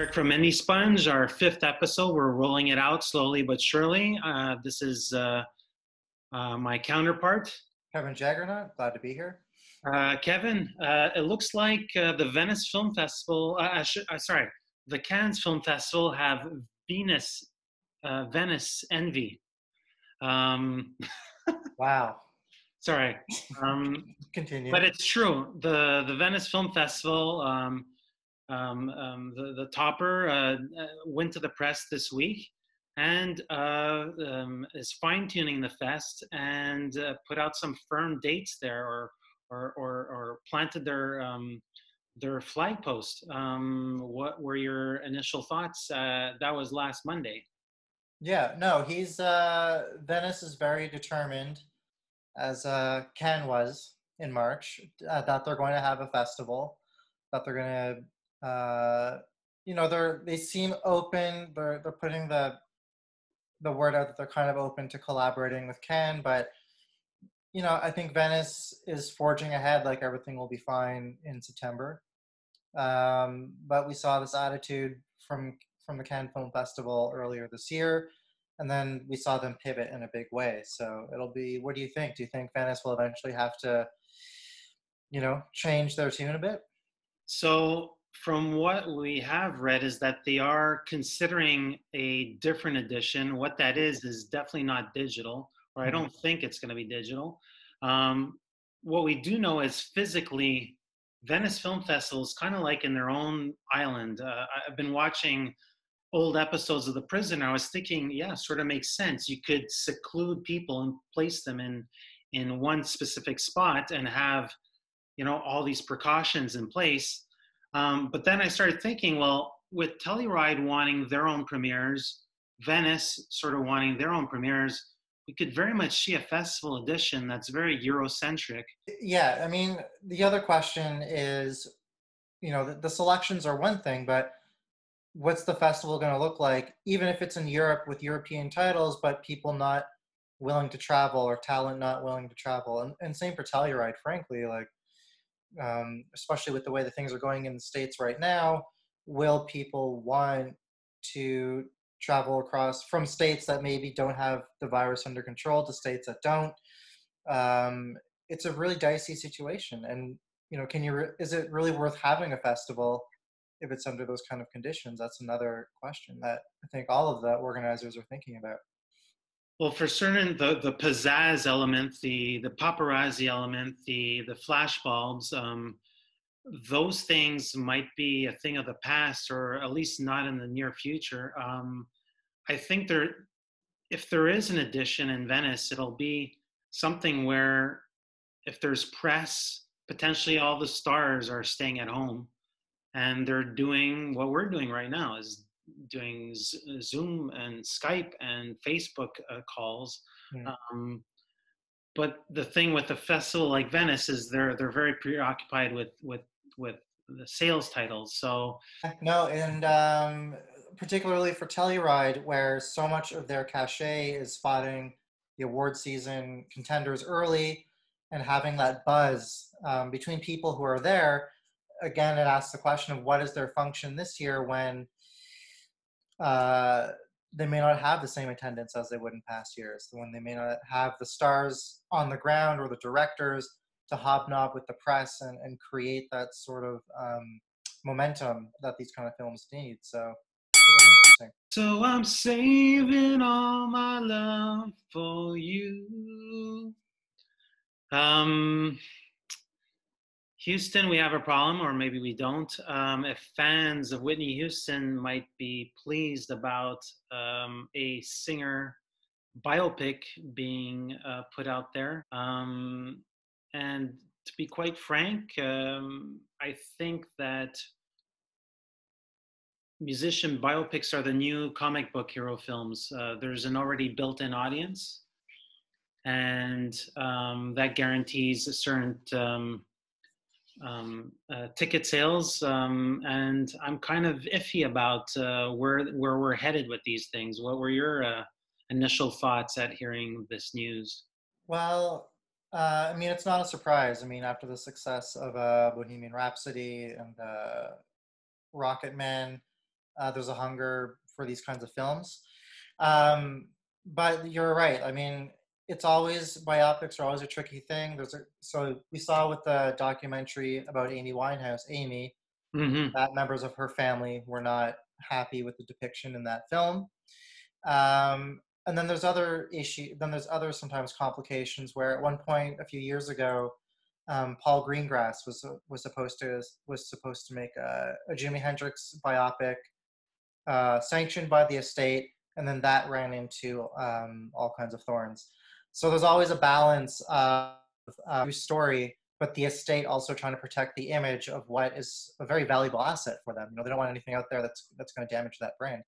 Eric from IndieSponge, our fifth episode. We're rolling it out slowly but surely. This is my counterpart, Kevin Jagernauth, glad to be here. Kevin. It looks like the Venice Film Festival, the Cannes Film Festival have Venice envy. Wow. Sorry. Continue. But it's true. The Venice Film Festival, the topper went to the press this week and is fine-tuning the fest and put out some firm dates there, or planted their flag post. What were your initial thoughts? That was last Monday. Yeah, no, he's Venice is very determined, as Cannes was in March, that they're going to have a festival, that they're going to, they seem open. They're putting the word out that they're kind of open to collaborating with Cannes, but I think Venice is forging ahead, like everything will be fine in September. But we saw this attitude from the Cannes Film Festival earlier this year, and then we saw them pivot in a big way. So it'll be, what do you think? Do you think Venice will eventually have to, change their tune a bit? So from what we have read is that they are considering a different edition. What that is definitely not digital, or I don't think it's going to be digital. What we do know is physically, Venice Film Festival is kind of like in their own island. I've been watching old episodes of The Prisoner. I was thinking, yeah, sort of makes sense. You could seclude people and place them in one specific spot and have, all these precautions in place. But then I started thinking, well, with Telluride wanting their own premieres, Venice sort of wanting their own premieres, we could very much see a festival edition that's very Eurocentric. Yeah, I mean, the other question is, the selections are one thing, but what's the festival going to look like, even if it's in Europe with European titles, but people not willing to travel or talent not willing to travel? And same for Telluride, frankly, especially with the way that things are going in the States right now, will people want to travel across from states that maybe don't have the virus under control to states that don't? It's a really dicey situation. And, is it really worth having a festival if it's under those kind of conditions? That's another question that I think all of the organizers are thinking about. Well, for certain, the pizzazz element, the paparazzi element, the flashbulbs, those things might be a thing of the past, or at least not in the near future. I think if there is an edition in Venice, it'll be something where if there's press, potentially all the stars are staying at home and they're doing what we're doing right now, is doing Zoom and Skype and Facebook calls. But the thing with a festival like Venice is they're very preoccupied with the sales titles. So no, and particularly for Telluride, where so much of their cachet is spotting the award season contenders early and having that buzz between people who are there. Again, it asks the question of what is their function this year when they may not have the same attendance as they would in past years, when they may not have the stars on the ground or the directors to hobnob with the press and create that sort of momentum that these kind of films need. So it's really interesting. So I'm saving all my love for you. Houston, we have a problem, or maybe we don't. If fans of Whitney Houston might be pleased about a singer biopic being put out there. And to be quite frank, I think that musician biopics are the new comic book hero films. There's an already built-in audience, and that guarantees a certain ticket sales, and I'm kind of iffy about where we're headed with these things. What were your initial thoughts at hearing this news? Well, I mean, it's not a surprise. I mean, after the success of Bohemian Rhapsody and Rocket Man, there's a hunger for these kinds of films. But you're right. I mean, it's always biopics are always a tricky thing. So we saw with the documentary about Amy Winehouse, Amy, Mm-hmm. that members of her family were not happy with the depiction in that film. And then there's other issue. Then there's other sometimes complications where at one point a few years ago, Paul Greengrass was supposed to make a Jimi Hendrix biopic, sanctioned by the estate, and then that ran into all kinds of thorns. So there's always a balance of true story, but the estate also trying to protect the image of what is a very valuable asset for them. You know, they don't want anything out there that's going to damage that brand.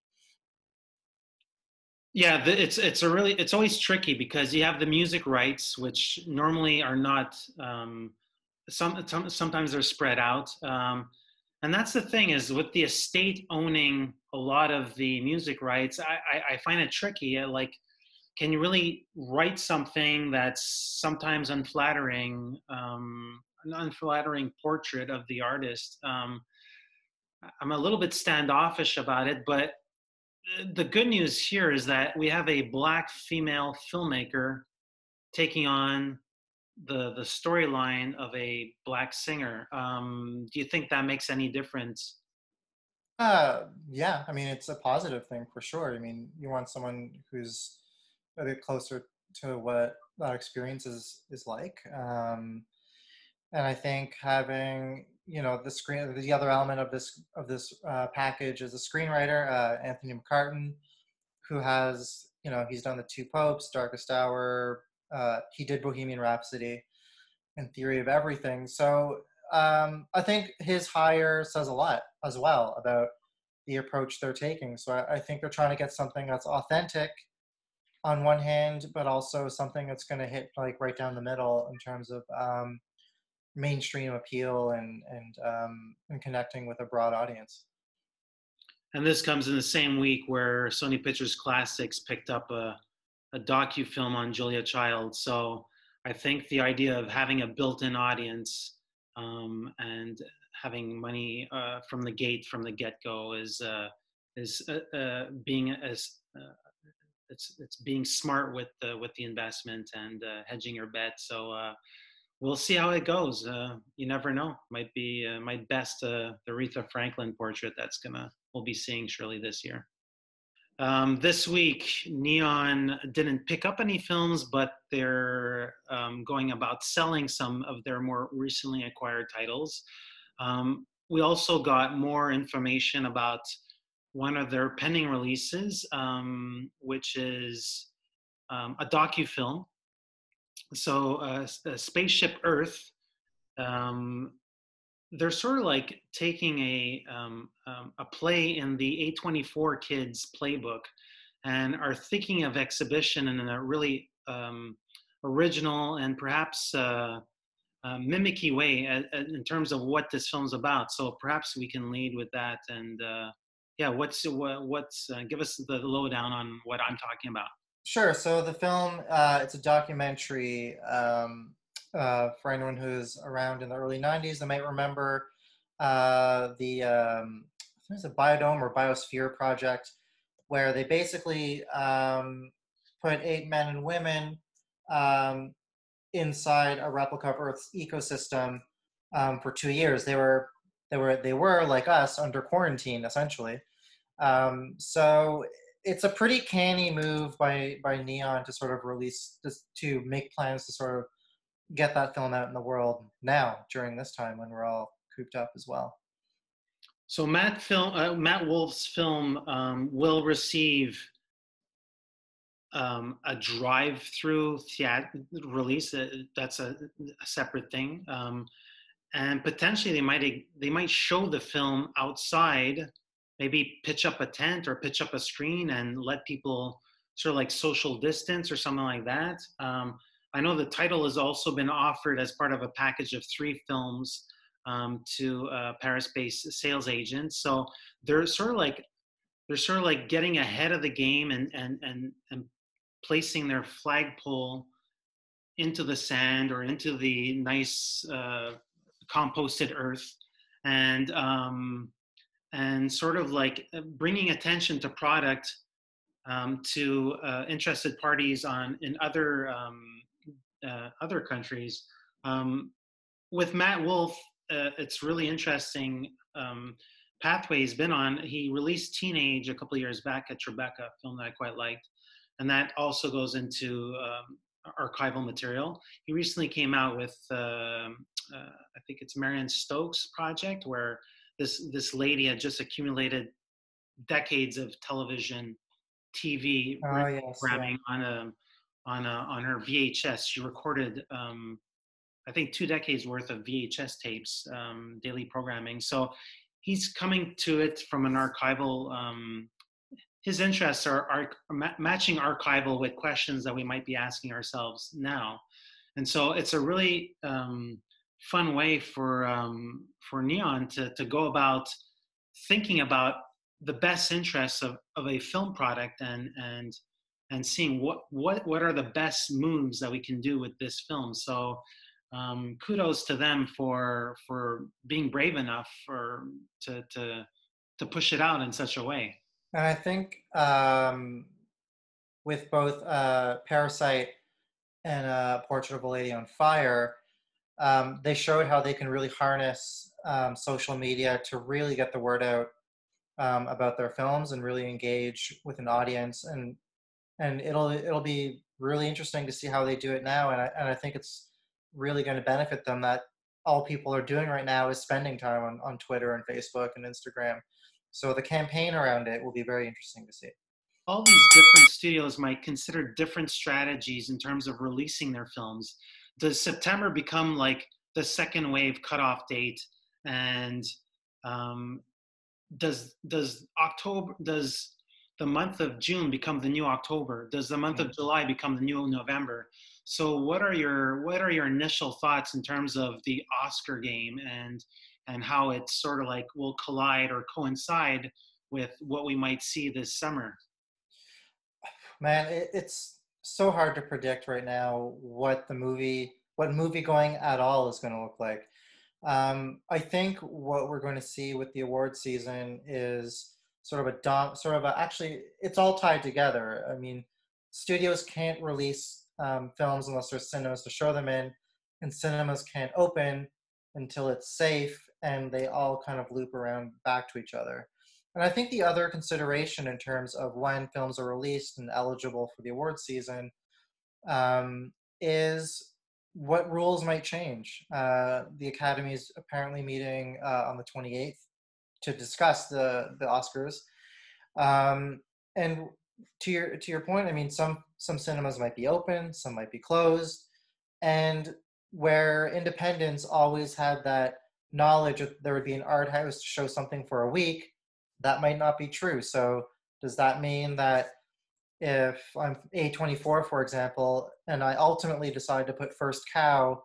Yeah, it's always tricky because you have the music rights, which normally are not sometimes they're spread out, and that's the thing is with the estate owning a lot of the music rights, I find it tricky. Like, can you really write something that's sometimes unflattering, an unflattering portrait of the artist? I'm a little bit standoffish about it, but the good news here is that we have a Black female filmmaker taking on the storyline of a Black singer. Do you think that makes any difference? Yeah, I mean, it's a positive thing for sure. I mean, you want someone who's a bit closer to what that experience is like. And I think having, you know, the other element of this package is a screenwriter, Anthony McCarten, who has, you know, he's done The Two Popes, Darkest Hour. He did Bohemian Rhapsody and Theory of Everything. So I think his hire says a lot as well about the approach they're taking. So I think they're trying to get something that's authentic on one hand, but also something that's going to hit like right down the middle in terms of mainstream appeal and connecting with a broad audience. And this comes in the same week where Sony Pictures Classics picked up a docu-film on Julia Child. So I think the idea of having a built-in audience and having money from the gate, from the get-go, is being as it's being smart with the investment and hedging your bet. So we'll see how it goes. You never know. Might be my best the Aretha Franklin portrait we'll be seeing surely this year. This week, Neon didn't pick up any films, but they're going about selling some of their more recently acquired titles. We also got more information about one of their pending releases, which is a docu-film. So, Spaceship Earth, they're sort of like taking a play in the A24 Kids playbook and are thinking of exhibition in a really original and perhaps mimicky way in terms of what this film's about. So perhaps we can lead with that. And yeah, give us the lowdown on what I'm talking about. Sure. So the film, it's a documentary. For anyone who's around in the early 90s, they might remember I think it's a Biodome or Biosphere project, where they basically put 8 men and women inside a replica of Earth's ecosystem for 2 years. They were like us under quarantine essentially. So it's a pretty canny move by Neon to sort of to make plans to sort of get that film out in the world now during this time when we're all cooped up as well. So Matt Wolf's film will receive a drive-through release. That's a separate thing, and potentially they might show the film outside, maybe pitch up a tent or pitch up a screen and let people sort of like social distance or something like that. I know the title has also been offered as part of a package of 3 films to Paris-based sales agents. So they're sort of like getting ahead of the game and placing their flagpole into the sand or into the nice composted earth, and and sort of like bringing attention to product to interested parties in other countries. With Matt Wolf, it's really interesting pathway he's been on. He released Teenage a couple of years back at Tribeca, a film that I quite liked, and that also goes into archival material. He recently came out with I think it's Marion Stokes' project, where this lady had just accumulated decades of television, TV Oh yes, yeah. programming on her VHS. She recorded I think 2 decades worth of VHS tapes, daily programming. So he's coming to it from an archival. His interests are matching archival with questions that we might be asking ourselves now, and so it's a really fun way for Neon to go about thinking about the best interests of a film product and seeing what are the best moves that we can do with this film. So kudos to them for being brave enough to push it out in such a way. And I think with both Parasite and Portrait of a Lady on Fire, they showed how they can really harness social media to really get the word out about their films and really engage with an audience. And it'll be really interesting to see how they do it now. And I think it's really going to benefit them that all people are doing right now is spending time on Twitter and Facebook and Instagram. So the campaign around it will be very interesting to see. All these different studios might consider different strategies in terms of releasing their films. Does September become like the second wave cutoff date? And does the month of June become the new October? Does the month of July become the new November? So what are your initial thoughts in terms of the Oscar game and how it sort of like will collide or coincide with what we might see this summer? Man, it's so hard to predict right now what movie going at all is going to look like. I think what we're going to see with the award season is actually, it's all tied together. I mean, studios can't release films unless there's cinemas to show them in, and cinemas can't open until it's safe, and they all kind of loop around back to each other. And I think the other consideration in terms of when films are released and eligible for the award season is what rules might change. The Academy is apparently meeting on the 28th to discuss the Oscars. And to your point, I mean, some cinemas might be open, some might be closed, and where independents always had that knowledge that there would be an art house to show something for a week, that might not be true. So does that mean that if I'm A24, for example, and I ultimately decide to put First Cow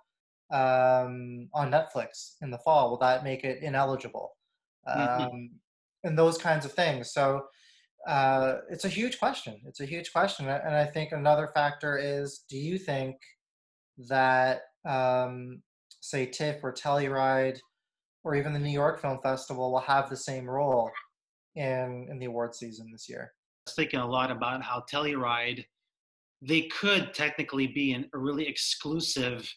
on Netflix in the fall, will that make it ineligible? And those kinds of things. So it's a huge question. It's a huge question. And I think another factor is, do you think that, say, TIFF or Telluride or even the New York Film Festival will have the same role in the award season this year? I was thinking a lot about how Telluride, they could technically be a really exclusive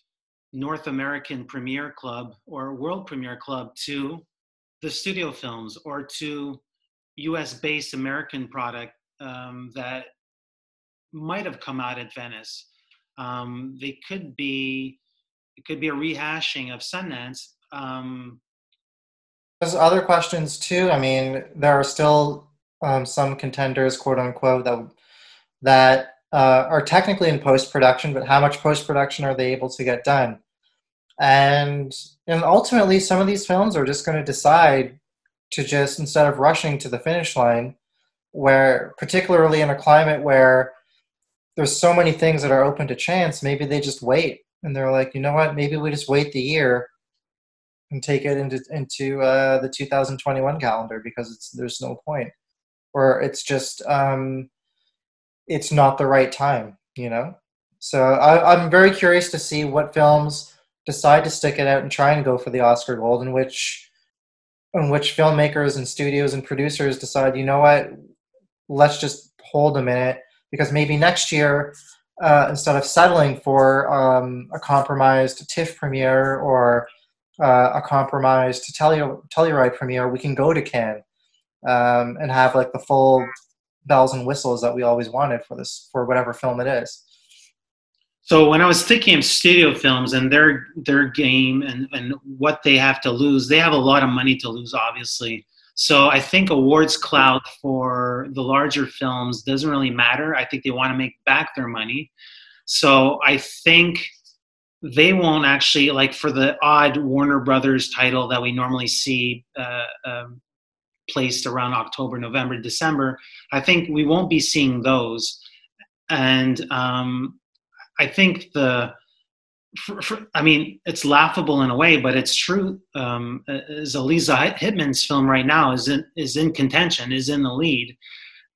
North American premiere club or world premiere club to the studio films or to US-based American product that might have come out at Venice. It could be a rehashing of Sundance. There's other questions too. I mean, there are still some contenders, quote unquote, that are technically in post-production, but how much post-production are they able to get done? And ultimately, some of these films are just going to decide to just, instead of rushing to the finish line, where particularly in a climate where there's so many things that are open to chance, maybe they just wait. And they're like, you know what, maybe we just wait the year and take it into the 2021 calendar because there's no point. Or it's just, it's not the right time, you know? So I'm very curious to see what films decide to stick it out and try and go for the Oscar gold, and which in which filmmakers and studios and producers decide, you know what, let's just hold a minute because maybe next year, instead of settling for a compromised TIFF premiere or a compromised Telluride premiere, we can go to Cannes and have like the full bells and whistles that we always wanted for this, for whatever film it is. So when I was thinking of studio films and their game and what they have to lose, they have a lot of money to lose, obviously. So I think awards clout for the larger films doesn't really matter. I think they want to make back their money. So I think they won't actually, like for the odd Warner Brothers title that we normally see placed around October, November, December, I think we won't be seeing those. And I think I mean, it's laughable in a way, but it's true. Is Eliza Hittman's film right now is in contention, is in the lead,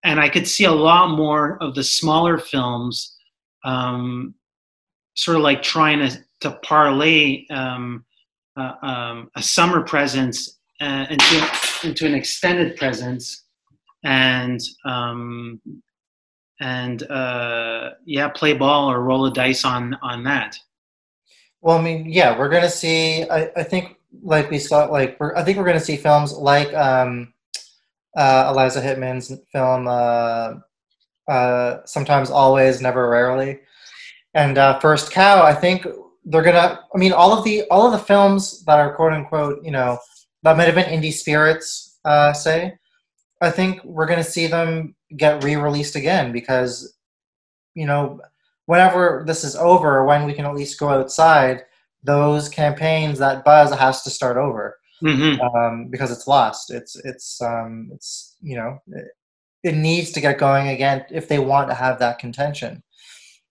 and I could see a lot more of the smaller films, sort of like trying to parlay a summer presence into an extended presence, and yeah, play ball or roll a dice on that. Well, I mean, yeah, we're gonna see. I think, like we saw, like I think we're gonna see films like Eliza Hittman's film, Sometimes Always, Never Rarely, and First Cow. I think they're gonna. I mean, all of the films that are quote unquote, you know, that might have been indie spirits, say. I think we're gonna see them get re-released again because, you know, whenever this is over, when we can at least go outside, those campaigns, that buzz has to start over, Mm-hmm. because it's lost. It's you know, it needs to get going again if they want to have that contention.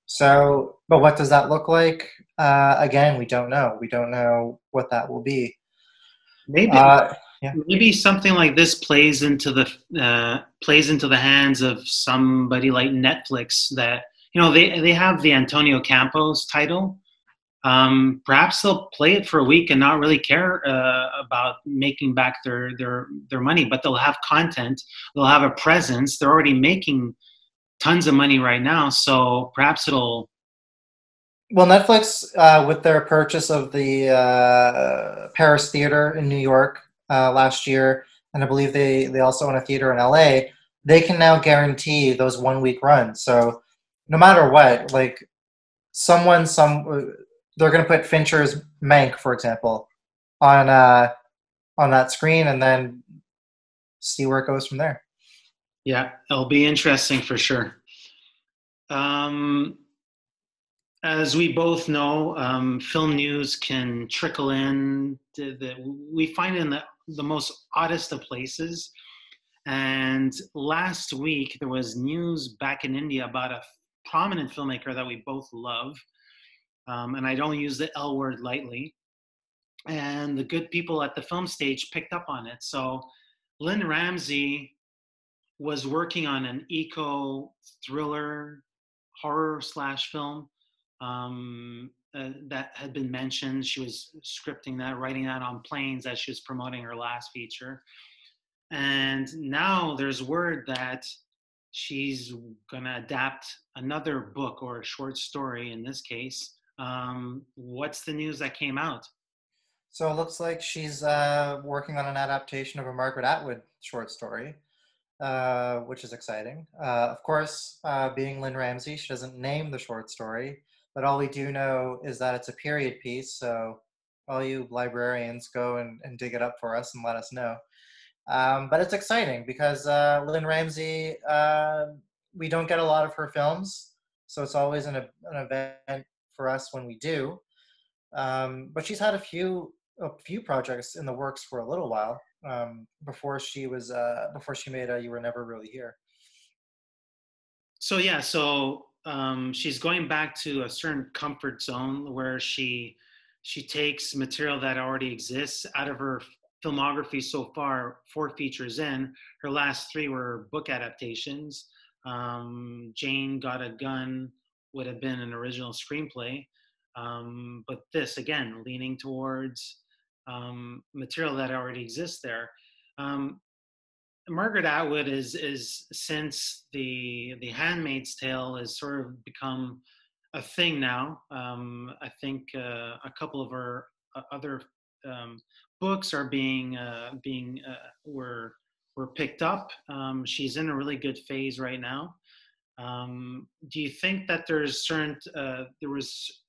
So, but what does that look like? Again, we don't know. We don't know what that will be. Maybe Uh, yeah. maybe something like this plays into the hands of somebody like Netflix that, you know, they have the Antonio Campos title. Perhaps they'll play it for a week and not really care about making back their money, but they'll have content, they'll have a presence. They're already making tons of money right now, so perhaps it'll. Well, Netflix, with their purchase of the Paris Theater in New York last year, and I believe they also own a theater in LA, they can now guarantee those 1 week runs. So no matter what, like they're going to put Fincher's Mank, for example, on that screen, and then see where it goes from there. Yeah, it'll be interesting for sure. Um, as we both know, film news can trickle in. We find it in the most oddest of places. And last week, there was news back in India about a prominent filmmaker that we both love. And I don't use the L word lightly. And the good people at the film stage picked up on it. So Lynne Ramsay was working on an eco thriller horror slash film that had been mentioned. She was scripting that, writing that on planes as she was promoting her last feature. And now there's word that she's going to adapt another book or a short story in this case. What's the news that came out? So it looks like she's working on an adaptation of a Margaret Atwood short story, which is exciting. Of course, being Lynne Ramsay, she doesn't name the short story, but all we do know is that it's a period piece. So all you librarians go and dig it up for us and let us know. But it's exciting because Lynne Ramsay, we don't get a lot of her films, so it's always an event for us when we do. But she's had a few projects in the works for a little while, before she made You Were Never Really Here. So yeah, so she's going back to a certain comfort zone where she takes material that already exists out of her filmography so far. 4 features in, her last 3 were book adaptations. Jane Got a Gun would have been an original screenplay, but this again leaning towards material that already exists there. Margaret Atwood is since the Handmaid's Tale has sort of become a thing now. I think a couple of her other books are were picked up. She's in a really good phase right now. Do you think that there was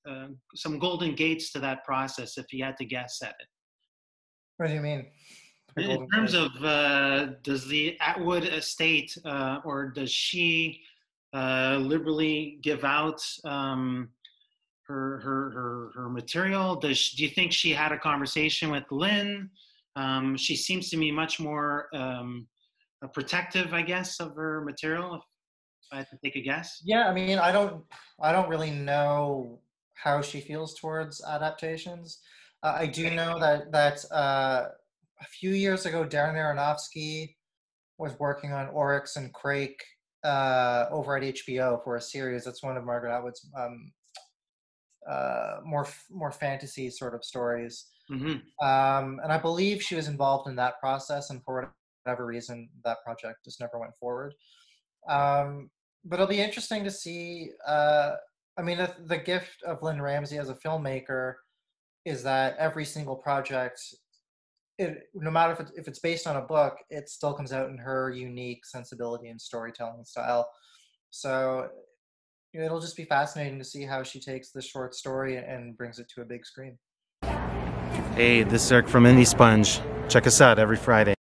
some golden gates to that process, if you had to guess at it? What do you mean? In terms of, does the Atwood estate, or does she liberally give out her material? Do you think she had a conversation with Lynne? She seems to me much more protective, I guess, of her material. If I had to take a guess. Yeah, I mean, I don't really know how she feels towards adaptations. I do know that a few years ago, Darren Aronofsky was working on Oryx and Crake over at HBO for a series. That's one of Margaret Atwood's more fantasy sort of stories. Mm-hmm. And I believe she was involved in that process, and for whatever reason, that project just never went forward. But it'll be interesting to see. I mean, the gift of Lynne Ramsay as a filmmaker is that every single project, no matter if it's based on a book, it still comes out in her unique sensibility and storytelling style. So it'll just be fascinating to see how she takes this short story and brings it to a big screen. Hey, this is Eric from IndieSponge. Check us out every Friday.